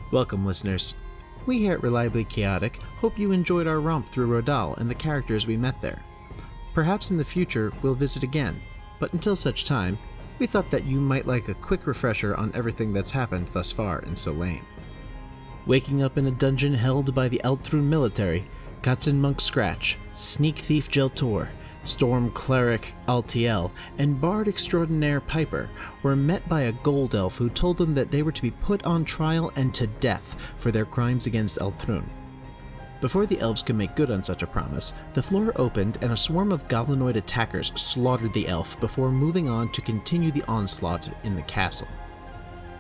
Welcome, listeners. We here at Reliably Chaotic hope you enjoyed our romp through Rodal and the characters we met there. Perhaps in the future we'll visit again, but until such time, we thought that you might like a quick refresher on everything that's happened thus far in Solane. Waking up in a dungeon held by the Eltrun military, Katzen Monk Scratch, Sneak Thief Jeltor, Storm Cleric Altiel, and Bard Extraordinaire Piper were met by a gold elf who told them that they were to be put on trial and to death for their crimes against Eltrun. Before the elves could make good on such a promise, the floor opened and a swarm of goblinoid attackers slaughtered the elf before moving on to continue the onslaught in the castle.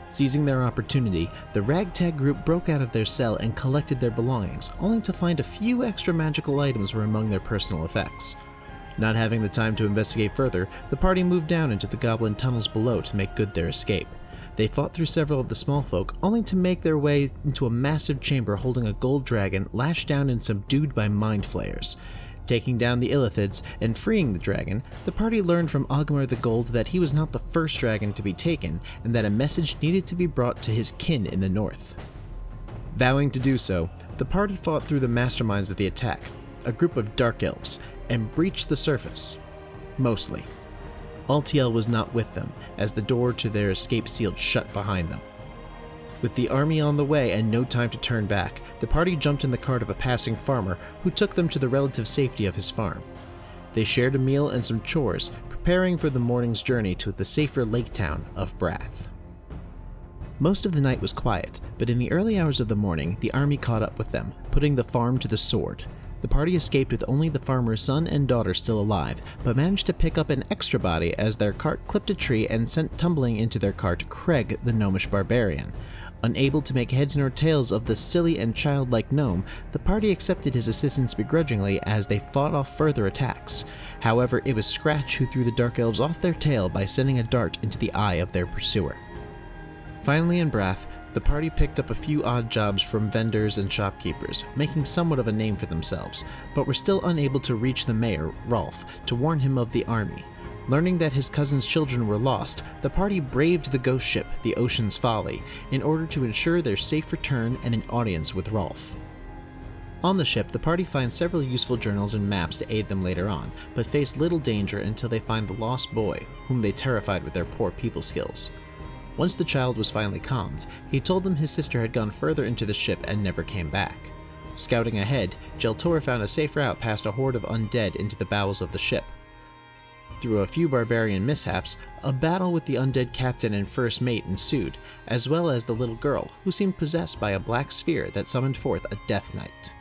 Seizing their opportunity, the ragtag group broke out of their cell and collected their belongings, only to find a few extra magical items were among their personal effects. Not having the time to investigate further, the party moved down into the goblin tunnels below to make good their escape. They fought through several of the small folk, only to make their way into a massive chamber holding a gold dragon lashed down and subdued by mind flayers. Taking down the Illithids and freeing the dragon, the party learned from Ogmar the Gold that he was not the first dragon to be taken, and that a message needed to be brought to his kin in the north. Vowing to do so, the party fought through the masterminds of the attack, a group of dark elves, and breached the surface. Mostly. Altiel was not with them, as the door to their escape sealed shut behind them. With the army on the way and no time to turn back, the party jumped in the cart of a passing farmer who took them to the relative safety of his farm. They shared a meal and some chores, preparing for the morning's journey to the safer lake town of Brath. Most of the night was quiet, but in the early hours of the morning, the army caught up with them, putting the farm to the sword. The party escaped with only the farmer's son and daughter still alive, but managed to pick up an extra body as their cart clipped a tree and sent tumbling into their cart Craig the gnomish barbarian. Unable to make heads nor tails of the silly and childlike gnome, the party accepted his assistance begrudgingly as they fought off further attacks. However, it was Scratch who threw the dark elves off their tail by sending a dart into the eye of their pursuer. Finally in Brath, the party picked up a few odd jobs from vendors and shopkeepers, making somewhat of a name for themselves, but were still unable to reach the mayor, Rolf, to warn him of the army. Learning that his cousin's children were lost, the party braved the ghost ship, the Ocean's Folly, in order to ensure their safe return and an audience with Rolf. On the ship, the party finds several useful journals and maps to aid them later on, but face little danger until they find the lost boy, whom they terrified with their poor people skills. Once the child was finally calmed, he told them his sister had gone further into the ship and never came back. Scouting ahead, Jeltor found a safe route past a horde of undead into the bowels of the ship. Through a few barbarian mishaps, a battle with the undead captain and first mate ensued, as well as the little girl, who seemed possessed by a black sphere that summoned forth a Death Knight.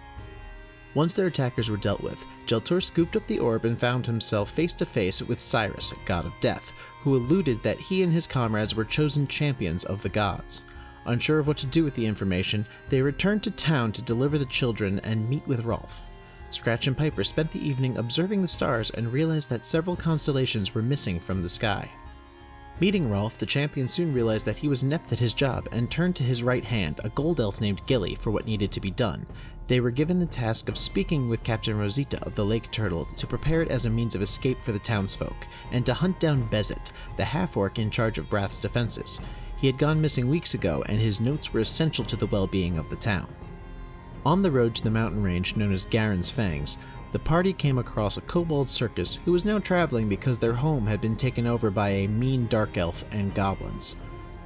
Once their attackers were dealt with, Jeltor scooped up the orb and found himself face to face with Cyrus, god of death, who alluded that he and his comrades were chosen champions of the gods. Unsure of what to do with the information, they returned to town to deliver the children and meet with Rolf. Scratch and Piper spent the evening observing the stars and realized that several constellations were missing from the sky. Meeting Rolf, the champion soon realized that he was inept at his job and turned to his right hand, a gold elf named Gilly, for what needed to be done. They were given the task of speaking with Captain Rosita of the Lake Turtle to prepare it as a means of escape for the townsfolk, and to hunt down Bezit, the half-orc in charge of Brath's defenses. He had gone missing weeks ago, and his notes were essential to the well-being of the town. On the road to the mountain range known as Garen's Fangs, the party came across a kobold circus who was now traveling because their home had been taken over by a mean dark elf and goblins.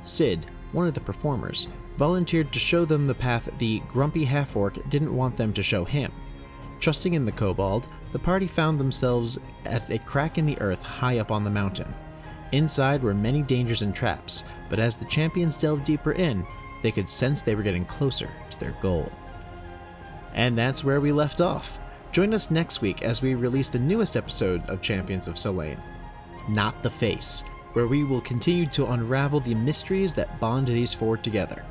Sid, one of the performers, volunteered to show them the path the grumpy half-orc didn't want them to show him. Trusting in the kobold, the party found themselves at a crack in the earth high up on the mountain. Inside were many dangers and traps, but as the champions delved deeper in, they could sense they were getting closer to their goal. And that's where we left off. Join us next week as we release the newest episode of Champions of Solane, Not the Face, where we will continue to unravel the mysteries that bond these four together.